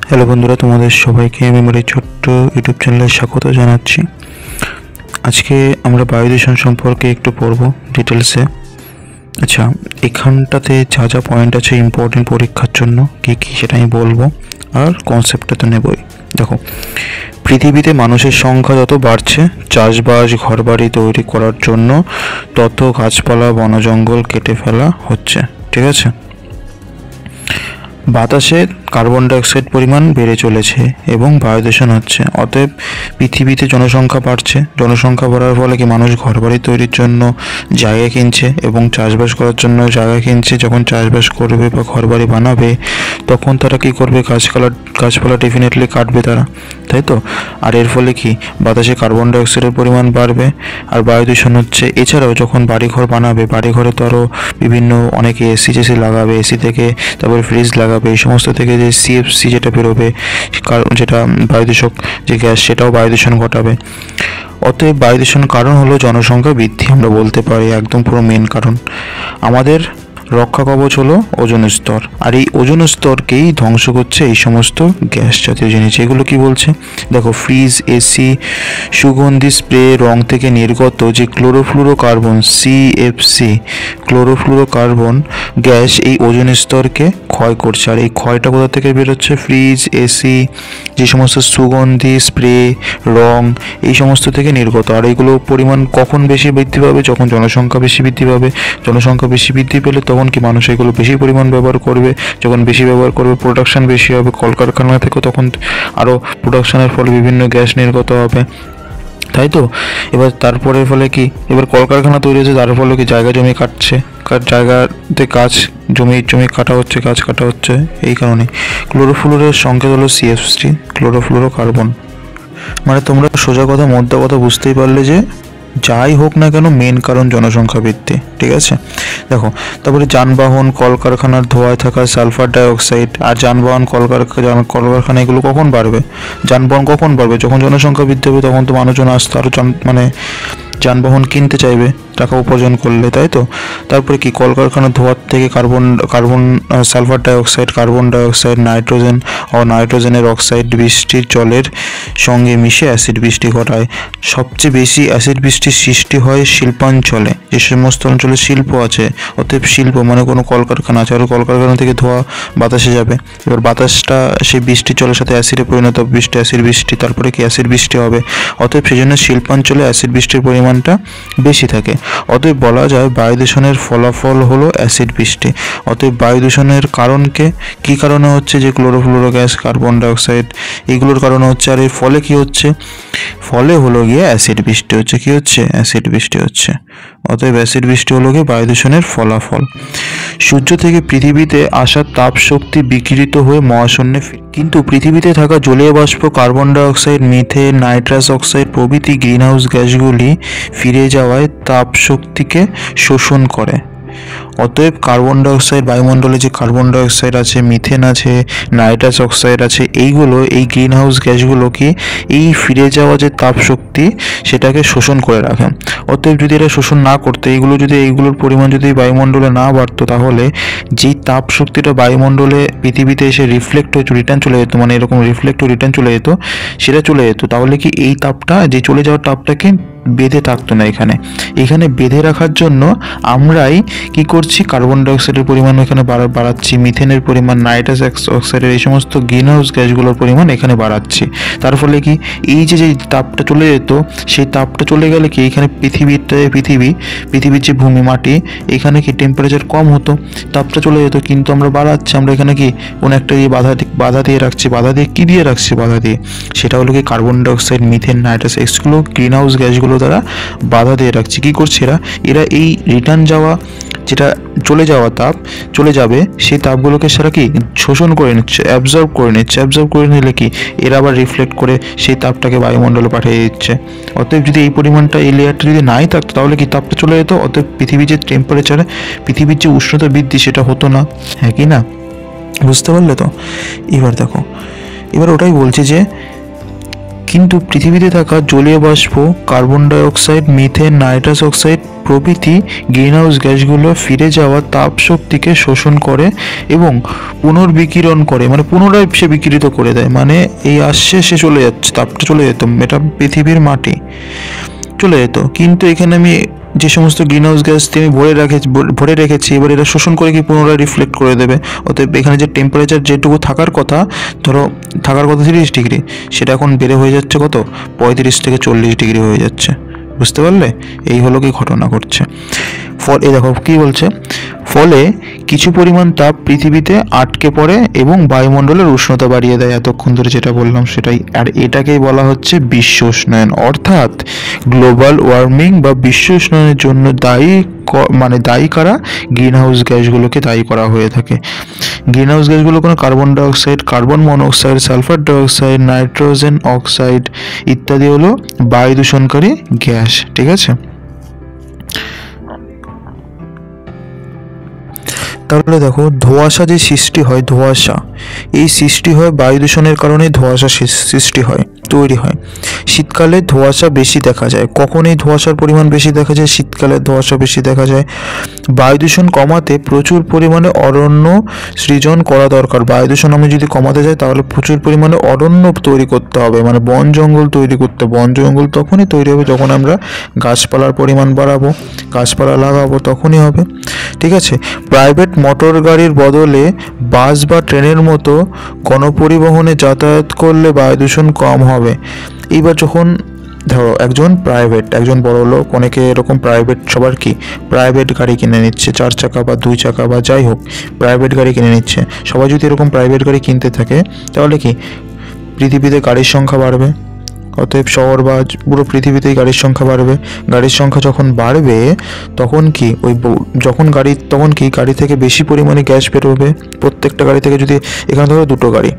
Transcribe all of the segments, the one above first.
Hello বন্ধুরা, তোমাদের সবাইকে আমি আমার এই ছোট্ট ইউটিউব চ্যানেলে স্বাগত জানাচ্ছি। আজকে আমরা বায়ু দূষণ সম্পর্কে একটু পড়ব ডিটেলসে। আচ্ছা, এখানটাতে যা যা পয়েন্ট আছে ইম্পর্টেন্ট পরীক্ষার জন্য কী কী সেটা আমি বলবো, আর কনসেপ্টটা তো নেবই। দেখো, পৃথিবীতে মানুষের সংখ্যা যত বাড়ছে, চাষবাস ঘরবাড়ি তৈরি করার জন্য তত গাছপালা বনজঙ্গল কেটে ফেলা হচ্ছে, ঠিক আছে। বাতাসে কার্বন ডাইঅক্সাইড পরিমাণ বেড়ে চলেছে এবং বায়ু দূষণ হচ্ছে। অতএব পৃথিবীতে জনসংখ্যা বাড়ছে, জনসংখ্যা বাড়ার ফলে কি মানুষ ঘরবাড়ি তৈরির জন্য জায়গা কিনছে এবং চাষবাস করার জন্য জায়গা কিনছে। যখন চাষবাস করবে বা ঘরবাড়ি বানাবে তখন তারা কি করবে, গাছপালা ডেফিনেটলি কাটবে তারা, তাই তো। আর এর ফলে কি বাতাসে কার্বন ডাইঅক্সাইডের পরিমাণ বাড়বে আর বায়ু দূষণ হচ্ছে। এছাড়াও যখন বাড়িঘর বানাবে, বাড়িঘরে তো আরও বিভিন্ন অনেকে এসি লাগাবে, এসি থেকে তারপরে ফ্রিজ লাগাবে, এই সমস্ত থেকে যে সিএফসি যেটা বেরোবে, যেটা বায়ুদূষক যে গ্যাস, সেটাও বায়ু দূষণ ঘটাবে। অতএব বায়ু দূষণ কারণ হলো জনসংখ্যা বৃদ্ধি, আমরা বলতে পারি একদম পুরো মেন কারণ। আমাদের রক্ষা কবচ হলো ওজোন স্তর, আর এই ওজোন স্তরকেই ধ্বংস করছে এই সমস্ত গ্যাস জাতীয় জিনিস। এগুলো কি বলছে দেখো, ফ্রিজ, এসি, সুগন্ধি স্প্রে, রং থেকে নির্গত যে ক্লোরোফ্লুরোকার্বন সিএফসি, ক্লোরোফ্লুরোকার্বন গ্যাস এই ওজোন স্তরকে ক্ষয় করছে। আর এই ক্ষয়টা কোথা থেকে বেরোচ্ছে? ফ্রিজ, এসি, যে সমস্ত সুগন্ধি স্প্রে, রং, এই সমস্ত থেকে নির্গত। আর এইগুলো পরিমাণ কখন বেশি বৃদ্ধি পাবে? যখন জনসংখ্যা বেশি বৃদ্ধি পাবে। জনসংখ্যা বেশি বৃদ্ধি পেলে তখন কি মানুষ এগুলো বেশি পরিমাণ ব্যবহার করবে। যখন বেশি ব্যবহার করবে, প্রোডাকশন বেশি হবে কলকারখানা থেকে, তখন আরও প্রোডাকশনের ফলে বিভিন্ন গ্যাস নির্গত হবে, তাই তো। এবার তারপরে ফলে কি, এবার কলকারখানা তৈরি হচ্ছে, তার ফলে কি জায়গা জমি কাটছে, জায়গাতে জমি কাটা হচ্ছে, গাছ কাটা হচ্ছে। এই কারণে ক্লোরোফ্লুরের সংকেত হলো সিএফসি, ক্লোরোফ্লুরোকার্বন। মানে তোমরা সোজা কথা, মোদ্দা কথা বুঝতেই পারলে যে যাই হোক না কেন মেন কারণ জনসংখ্যা বৃদ্ধি, ঠিক আছে। দেখো, তারপরে যানবাহন, কলকারখানার ধোঁয়ায় থাকা সালফার ডাইঅক্সাইড। আর যানবাহন, কলকারখানা এগুলো কখন বাড়বে? যানবাহন কখন বাড়বে? যখন জনসংখ্যা বৃদ্ধি হবে, তখন তো মানুষজন আসতে আরও যানবাহন কিনতে চাইবে টাকা উপার্জন করলে, তাই তো। তারপরে কি, কলকারখানার ধোঁয়ার থেকে সালফার ডাইঅক্সাইড, কার্বন ডাইঅক্সাইড, নাইট্রোজেনের অক্সাইড বৃষ্টির জলের সঙ্গে মিশে অ্যাসিড বৃষ্টি ঘটায়। সবচেয়ে বেশি অ্যাসিড বৃষ্টির সৃষ্টি হয় শিল্পাঞ্চলে, যে সমস্ত অঞ্চলে শিল্প আছে। অতএব শিল্প মানে কোনো কলকারখানা আছে, আর কলকারখানা থেকে ধোঁয়া বাতাসে যাবে। এবার বাতাসটা সেই বৃষ্টির জলের সাথে অ্যাসিডে পরিণত হবে, অ্যাসিড বৃষ্টি, তারপরে কি অ্যাসিড বৃষ্টি হবে। অতএব সেই জন্য শিল্পাঞ্চলে অ্যাসিড বৃষ্টির পরিমাণটা বেশি থাকে। অতএব বলা যায় বায়ু দূষণের ফলাফল হলো অ্যাসিড বৃষ্টি। অতএব বায়ু দূষণের কারণকে কী কারণে হচ্ছে? যে ক্লোরোফ্লুরো গ্যাস, কার্বন ডাইঅক্সাইড, এগুলোর কারণে হচ্ছে। আর এর ফলে কি হচ্ছে? ফলে হলো গিয়ে অ্যাসিড বৃষ্টি হচ্ছে। কি হচ্ছে? অ্যাসিড বৃষ্টি হচ্ছে। অতএব অ্যাসিড বৃষ্টি হলো গিয়ে বায়ু দূষণের ফলাফল। সূর্য থেকে পৃথিবীতে আসা তাপ শক্তি বিকিরিত হয়ে মহাশূন্যে কিন্তু পৃথিবীতে থাকা জলীয় বাষ্প, carbon dioxide, methane, nitrous oxide প্রভৃতি গ্রিনহাউস গ্যাসগুলি ফিরে যাওয়ায় তাপ শক্তিকে শোষণ করে। অতএব কার্বন ডাইঅক্সাইড, বায়ুমণ্ডলে যে কার্বন ডাইঅক্সাইড আছে, মিথেন আছে, নাইট্রাস অক্সাইড আছে, এইগুলো, এই গ্রিন হাউস গ্যাসগুলোকে এই ফিরে যাওয়া যে তাপ শক্তি সেটাকে শোষণ করে রাখে। অতএব যদি এটা শোষণ না করতে, এইগুলোর পরিমাণ যদি বায়ুমণ্ডলে না বাড়তো, তাহলে যেই তাপ শক্তিটা বায়ুমণ্ডলে পৃথিবীতে এসে রিফ্লেক্ট হয়ে রিটার্ন চলে যেত, মানে এরকম রিফ্লেক্ট হয়ে রিটার্ন চলে যেত, সেটা চলে যেত, তাহলে কি এই তাপটা, যে চলে যাওয়ার তাপটাকে বেঁধে থাকতো না। এখানে বেঁধে রাখার জন্য আমরাই কি করছি, কার্বন ডাইঅক্সাইডের পরিমাণ এখানে বাড়াচ্ছি, মিথেনের পরিমাণ, নাইট্রাস অক্সাইডের, এই সমস্ত গ্রিন হাউস গ্যাসগুলোর পরিমাণ এখানে বাড়াচ্ছি। তার ফলে কি, এই যে তাপটা চলে যেত, সেই তাপটা চলে গেলে কি এখানে পৃথিবীর যে ভূমি, মাটি, এখানে কি টেম্পারেচার কম হতো, তাপটা চলে যেত। কিন্তু আমরা বাড়াচ্ছি, আমরা এখানে কি কোনো একটা বাধা দিয়ে রাখছি। সেটা হলো কি কার্বন ডাইঅক্সাইড, মিথেন, নাইট্রাস, এগুলো গ্রিন হাউস গ্যাসগুলো দ্বারা বাধা দিয়ে রাখছে। কি করছে এরা এই রিটার্ন যাওয়া, যেটা চলে যাবে, সেই তাপগুলোকে সেটা কি শোষণ করে নিচ্ছে, অ্যাবজর্ব করে নিলে কি এরা আবার রিফ্লেক্ট করে সেই তাপটাকে বায়ুমণ্ডলে পাঠিয়ে দিচ্ছে। অতএব যদি এই পরিমাণটা, এই লেয়ারটা যদি নাই থাকতো, তাহলে কি তাপটা চলে যেত। অতএব পৃথিবীর যে টেম্পারেচারে, পৃথিবীর যে উষ্ণতা বৃদ্ধি, সেটা হতো না। হ্যাঁ কি না? বুঝতে পারলে তো? এবার দেখো, এবার ওটাই বলছি যে কিন্তু পৃথিবীতে থাকা জলীয় বাষ্প, carbon die oxide, methane, nitrous oxide প্রভৃতি গ্রিনহাউস গ্যাসগুলো ফিরে যাওয়া তাপ শক্তিকে শোষণ করে এবং পুনর্বিকিরণ করে, মানে পুনরায় সে বিকিরিত করে দেয়। মানে এই আসছে, সে চলে যাচ্ছে, তাপটা চলে যেত, এটা পৃথিবীর মাটি চলে যেত। কিন্তু এখানে আমি যে সমস্ত গ্রিনহাউস গ্যাস আমি ভরে রেখেছি, এবার এটা শোষণ করে কি পুনরায় রিফ্লেক্ট করে দেবে। অতএব এখানে যে টেম্পারেচার যেটুকু থাকার কথা, ধরো থাকার কথা 30 ডিগ্রি, সেটা এখন বেড়ে হয়ে যাচ্ছে কত, 35 থেকে 40 ডিগ্রি হয়ে যাচ্ছে। বুঝতে পারলে? এই হলো কি ঘটনা ঘটছে। এই দেখো কি বলছে, ফলে কিছু পরিমাণ তাপ পৃথিবীতে আটকে পড়ে এবং বায়ুমণ্ডলের উষ্ণতা বাড়িয়ে দেয়। এতক্ষণ ধরে যেটা বললাম সেটাই। আর এটাকেই বলা হচ্ছে বিশ্ব উষ্ণায়ন, অর্থাৎ গ্লোবাল ওয়ার্মিং বা বিশ্ব উষ্ণায়নের জন্য দায়ী কারা, গ্রিনহাউস গ্যাসগুলোকে দায়ী করা হয়ে থাকে। গ্রিনহাউস গ্যাসগুলো কোনো carbon dioxide, carbon monoxide, sulphur dioxide, nitrogen oxide ইত্যাদি হলো বায়ু দূষণকারী গ্যাস। ঠিক আছে, তাহলে দেখো ধোঁয়াশা যে সৃষ্টি হয়, ধোঁয়াশা এই সৃষ্টি হয় বায়ু দূষণের কারণে, ধোঁয়াশা সৃষ্টি হয়, তৈরি হয়। শীতকালে ধোঁয়াশা বেশি দেখা যায়। কখন এই ধোঁয়াশার পরিমাণ বেশি দেখা যায়? শীতকালে ধোঁয়াশা বেশি দেখা যায়। বায়ু দূষণ কমাতে প্রচুর পরিমাণে অরণ্য সৃজন করা দরকার। বায়ু দূষণ আমি যদি কমাতে যাই তাহলে প্রচুর পরিমাণে অরণ্য তৈরি করতে হবে, মানে বন জঙ্গল তৈরি করতে। বন জঙ্গল তখনই তৈরি হবে যখন আমরা গাছপালার পরিমাণ বাড়াবো, গাছপালা লাগাবো, তখনই হবে। ঠিক আছে, প্রাইভেট মোটর গাড়ির বদলে বাস বা ট্রেনের মতো গণপরিবহনে যাতায়াত করলে বায়ু দূষণ কম হবে। এইবার যখন ধরো একজন বড় লোক, অনেকে এরকম প্রাইভেট, সবার কি প্রাইভেট গাড়ি কিনে নিচ্ছে, 4 চাকা বা 2 চাকা বা যাই হোক প্রাইভেট গাড়ি কিনে নিচ্ছে। সবাই যদি এরকম প্রাইভেট গাড়ি কিনতে থাকে তাহলে কি পৃথিবীতে গাড়ির সংখ্যা বাড়বে। অতএব শহর বা পুরো পৃথিবীতেই গাড়ির সংখ্যা বাড়বে। গাড়ির সংখ্যা যখন বাড়বে তখন কি তখন গাড়ি থেকে বেশি পরিমাণে গ্যাস বেরোবে। প্রত্যেকটা গাড়ি থেকে, যদি এখানে ধরো 2টো গাড়ি,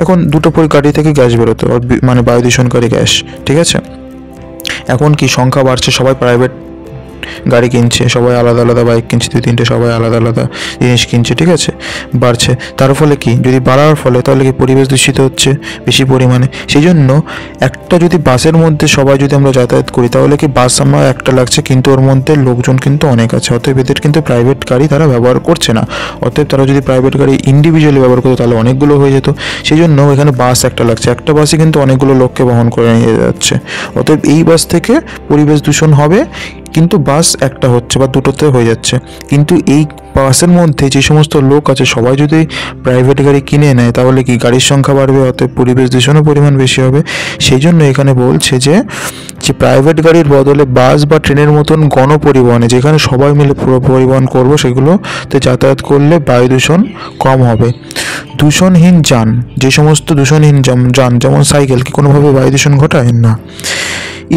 এখন 2টো গাড়ি থেকে গ্যাস বেরোতো, মানে বায়ু দূষণকারী গ্যাস। ঠিক আছে, এখন কি সংখ্যা বাড়ছে, সবাই প্রাইভেট গাড়ি কিনছে, সবাই আলাদা আলাদা বাইক কিনছে, 2-3টে, সবাই আলাদা আলাদা জিনিস কিনছে। ঠিক আছে, বাড়ছে। তার ফলে কি, যদি বাড়ার ফলে তাহলে কি পরিবেশ দূষিত হচ্ছে বেশি পরিমাণে। সেই জন্য একটা যদি বাসের মধ্যে সবাই যদি আমরা যাতায়াত করি তাহলে কি বাস আমার একটা লাগছে, কিন্তু ওর মধ্যে লোকজন কিন্তু অনেক আছে। অতএব এদের কিন্তু প্রাইভেট গাড়ি তারা ব্যবহার করছে না। অতএব তারা যদি প্রাইভেট গাড়ি ইন্ডিভিজুয়ালি ব্যবহার করতো তাহলে অনেকগুলো হয়ে যেত। সেই জন্য এখানে বাস একটা লাগছে, একটা বাসই কিন্তু অনেকগুলো লোককে বহন করে নিয়ে যাচ্ছে। অতএব এই বাস থেকে পরিবেশ দূষণ হবে, কিন্তু বাস একটা হচ্ছে বা 2টোতে হয়ে যাচ্ছে। কিন্তু এই বাসের মধ্যে যে সমস্ত লোক আছে সবাই যদি প্রাইভেট গাড়ি কিনে নেয় তাহলে কি গাড়ির সংখ্যা বাড়বে, অতএব পরিবেশ দূষণের পরিমাণ বেশি হবে। সেই জন্য এখানে বলছে যে প্রাইভেট গাড়ির বদলে বাস বা ট্রেনের মতন গণপরিবহনে, যেখানে সবাই মিলে পুরো পরিবহন করবো, সেগুলোতে যাতায়াত করলে বায়ু দূষণ কম হবে। দূষণহীন যান, যে সমস্ত দূষণহীন যান যেমন সাইকেল, কি কোনোভাবে বায়ু দূষণ ঘটায় না।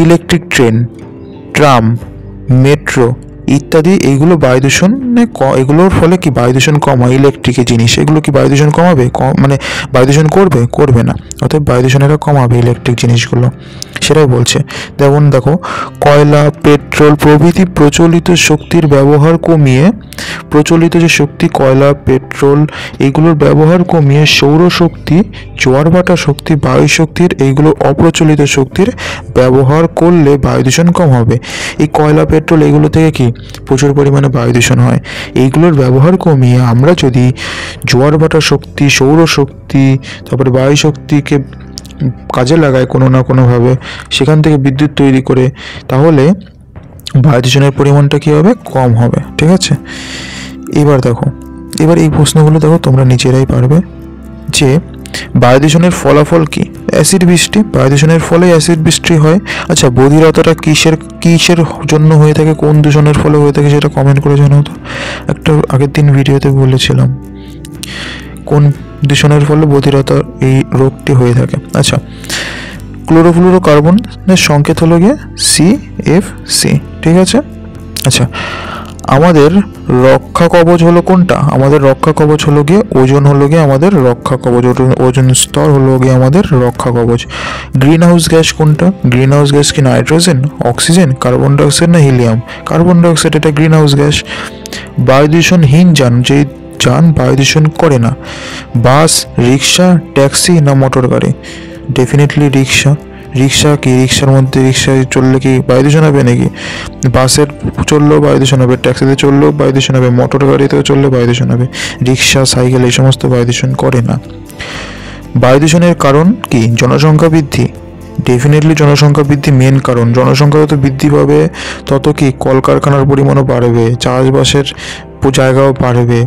ইলেকট্রিক ট্রেন, ট্রাম, মেট্রো ইত্যাদি, এইগুলো বায়ু দূষণে এগুলোর ফলে কি বায়ু দূষণ কম হয়। ইলেকট্রিকের জিনিস, এগুলো কি বায়ু দূষণ কমাবে? মানে বায়ু দূষণ করবে না। অতএব বায়ু দূষণেরা কমাবে ইলেকট্রিক জিনিসগুলো, সেটাই বলছে। যেমন দেখো, কয়লা, পেট্রোল প্রভৃতি প্রচলিত শক্তির ব্যবহার কমিয়ে, প্রচলিত যে শক্তি কয়লা, পেট্রোল এইগুলোর ব্যবহার কমিয়ে সৌরশক্তি, জোয়ার ভাটা শক্তি, বায়ু শক্তির এইগুলো অপ্রচলিত শক্তির ব্যবহার করলে বায়ু দূষণ কম হবে। এই কয়লা, পেট্রোল এগুলো থেকে কি প্রচুর পরিমাণে বায়ু দূষণ হয়। এইগুলোর ব্যবহার কমিয়ে আমরা যদি জোয়ার ভাটা শক্তি, সৌরশক্তি, তারপরে বায়ু শক্তিকে কাজে লাগাই কোনো না কোনোভাবে, সেখান থেকে বিদ্যুৎ তৈরি করে, তাহলে বায়ু দূষণের পরিমাণটা কী হবে, কম হবে। ঠিক আছে, এবার এই প্রশ্নগুলো দেখো তোমরা নিজেরাই পারবে যে বায়ু দূষণের ফলাফল কি। অ্যাসিড বৃষ্টি, বায়ু দূষণের ফলে অ্যাসিড বৃষ্টি হয়। আচ্ছা, বধিরতাটা কিসের জন্য হয়ে থাকে, কোন দূষণের ফলে হয়ে থাকে সেটা কমেন্ট করে জানাও তো। একটা আগের দিন ভিডিওতে বলেছিলাম কোন দূষণের ফলে বধিরতা এই রোগটি হয়ে থাকে। আচ্ছা, ক্লোরোফ্লুরোকার্বনের সংকেত হলো গিয়ে CFC। ঠিক আছে, আচ্ছা, আমাদের রক্ষা কবচ হলো কোনটা? আমাদের রক্ষা কবচ হলো গিয়ে ওজোন, হলো গিয়ে আমাদের রক্ষা কবচ, ওজোন স্তর হলো গিয়ে আমাদের রক্ষা কবচ। গ্রিন হাউস গ্যাস কোনটা? গ্রিন হাউস গ্যাস কি নাইট্রোজেন, অক্সিজেন, কার্বন ডাইঅক্সাইড না হিলিয়াম? কার্বন ডাইঅক্সাইড, এটা গ্রিন হাউস গ্যাস। বায়ু দূষণহীন যান, যেই যান বায়ু দূষণ করে না, বাস, রিক্সা, ট্যাক্সি না মোটর গাড়ি? ডেফিনেটলি রিক্সা। রিক্সা কি, রিক্সার মধ্যে রিক্সায় চললে কি বায়ু দূষণ হবে নাকি? বাসের চললেও বায়ু দূষণ হবে, ট্যাক্সিতে চললেও বায়ু দূষণ হবে, মোটর গাড়িতেও চললে বায়ু দূষণ হবে। রিক্সা, সাইকেল এই সমস্ত বায়ু দূষণ করে না। বায়ু দূষণের কারণ কি? জনসংখ্যা বৃদ্ধি। ডেফিনেটলি জনসংখ্যা বৃদ্ধি মেন কারণ। জনসংখ্যা যত বৃদ্ধি পাবে তত কি কলকারখানার পরিমাণও বাড়বে, চাষবাসের জায়গাও বাড়বে।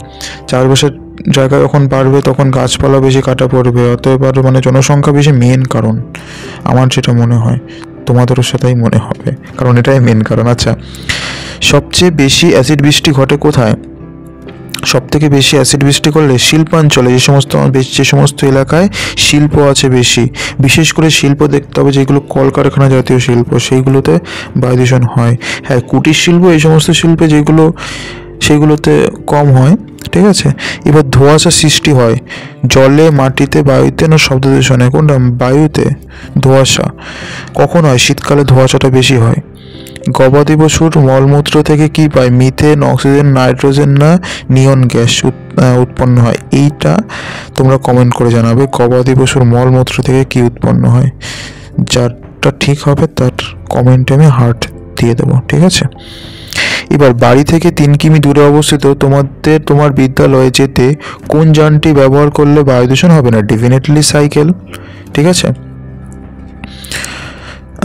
চাষবাসের জায়গা যখন বাড়বে তখন গাছপালা বেশি কাটা পড়বে, অতএব আর মানে জনসংখ্যা বেশি মেন কারণ। আমার যেটা মনে হয়, তোমাদেরও সেটাই মনে হবে, কারণ এটাই মেন কারণ। আচ্ছা, সবচেয়ে বেশি অ্যাসিড বৃষ্টি ঘটে কোথায়? সবথেকে বেশি অ্যাসিড বৃষ্টি করলে শিল্পাঞ্চলে, যে সমস্ত এলাকায় শিল্প আছে বেশি, বিশেষ করে শিল্প দেখতে হবে যেগুলো কলকারখানা জাতীয় শিল্প, সেইগুলোতে বায়ু দূষণ হয়। হ্যাঁ, কুটির শিল্প এই সমস্ত শিল্পে সেগুলোতে কম হয়, ঠিক আছে। এবার ধোঁয়াশা সৃষ্টি হয় জলে, মাটিতে, বায়ুতে না শব্দ দূষণে? কোনটা? বায়ুতে ধোঁয়াশা কখন হয়? শীতকালে ধোঁয়াশাটা বেশি হয়। গবাদি পশুর মলমূত্র থেকে কি পায়? মিথেন, অক্সিজেন, নাইট্রোজেন না নিয়ন গ্যাস উৎপন্ন হয়? এইটা তোমরা কমেন্ট করে জানাবে, গবাদি পশুর মলমূত্র থেকে কি উৎপন্ন হয়। যারটা ঠিক হবে তার কমেন্টে আমি হার্ট দিয়ে দেবো, ঠিক আছে। এবার বাড়ি থেকে 3 কিমি দূরে অবস্থিত তোমার বিদ্যালয়ে যেতে কোন যানটি ব্যবহার করলে বায়ু দূষণ হবে না? ডেফিনেটলি সাইকেল, ঠিক আছে।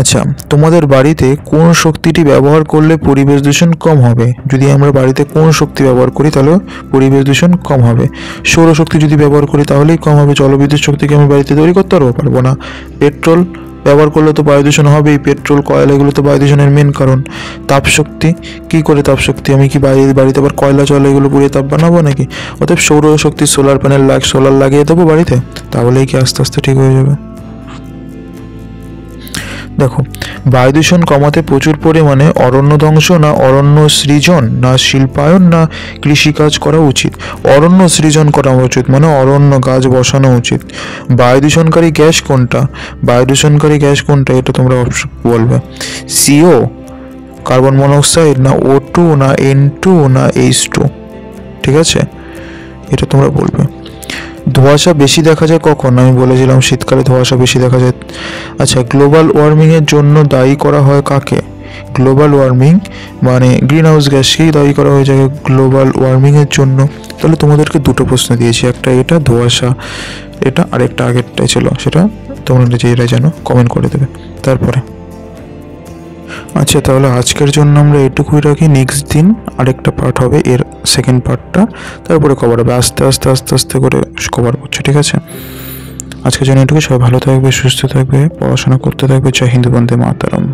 আচ্ছা, তোমাদের বাড়িতে কোন শক্তিটি ব্যবহার করলে পরিবেশ দূষণ কম হবে? যদি আমরা বাড়িতে কোন শক্তি ব্যবহার করি তাহলে পরিবেশ দূষণ কম হবে? সৌরশক্তি যদি ব্যবহার করি তাহলেই কম হবে। জলবিদ্যুৎ শক্তিকে আমি বাড়িতে তৈরি করতে পারবো না। পেট্রোল ব্যবহার করলে তো বায়ু দূষণ হবেই, পেট্রোল, কয়লা এগুলো তো বায়ু দূষণের মেন কারণ। তাপশক্তি, কি করে তাপশক্তি? আমি কি বাড়িতে আবার কয়লা চলে এগুলো পুড়িয়ে তাপ বানাবো নাকি? অতএব সৌরশক্তি, সোলার প্যানেল, সোলার লাগিয়ে দেবো বাড়িতে, তাহলেই কি আস্তে আস্তে ঠিক হয়ে যাবে। দেখো, বায়ু দূষণ কমাতে প্রচুর পরিমাণে অরণ্য ধ্বংস না অরণ্য সৃজন না শিল্পায়ন না কৃষিকাজ করা উচিত? অরণ্য সৃজন করা উচিত, মানে অরণ্য গাছ বসানো উচিত। বায়ু দূষণকারী গ্যাস কোনটা? এটা তোমরা বলবে। CO, কার্বন মনোক্সাইড না O2 না N2 না H2, ঠিক আছে, এটা তোমরা বলবে। ধোঁয়াশা বেশি দেখা যায় কখন? আমি বলেছিলাম শীতকালে ধোঁয়াশা বেশি দেখা যায়। আচ্ছা, গ্লোবাল ওয়ার্মিংয়ের জন্য দায়ী করা হয় কাকে? গ্লোবাল ওয়ার্মিং মানে গ্রিন হাউস গ্যাসকেই দায়ী করা হয়ে যায় গ্লোবাল ওয়ার্মিংয়ের জন্য। তাহলে তোমাদেরকে দুটো প্রশ্ন দিয়েছি, একটা এটা ধোঁয়াশা, এটা আরেকটা আগেরটাই ছিল, সেটা তোমরা নিজেরা জানো, কমেন্ট করে দেবে তারপরে। আচ্ছা, তাহলে আজকের জন্য আমরা এটুকুই রাখি। নেক্সট দিন আরেকটা পার্ট হবে, এর সেকেন্ড পার্টটা তারপরে কভার হবে। আস্তে আস্তে করে কভার করছে, ঠিক আছে। আজকের জন্য এটুকু। সবাই ভালো থাকবে, সুস্থ থাকবে, পড়াশোনা করতে থাকবে। জয় হিন্দ, বন্দে মাতরম।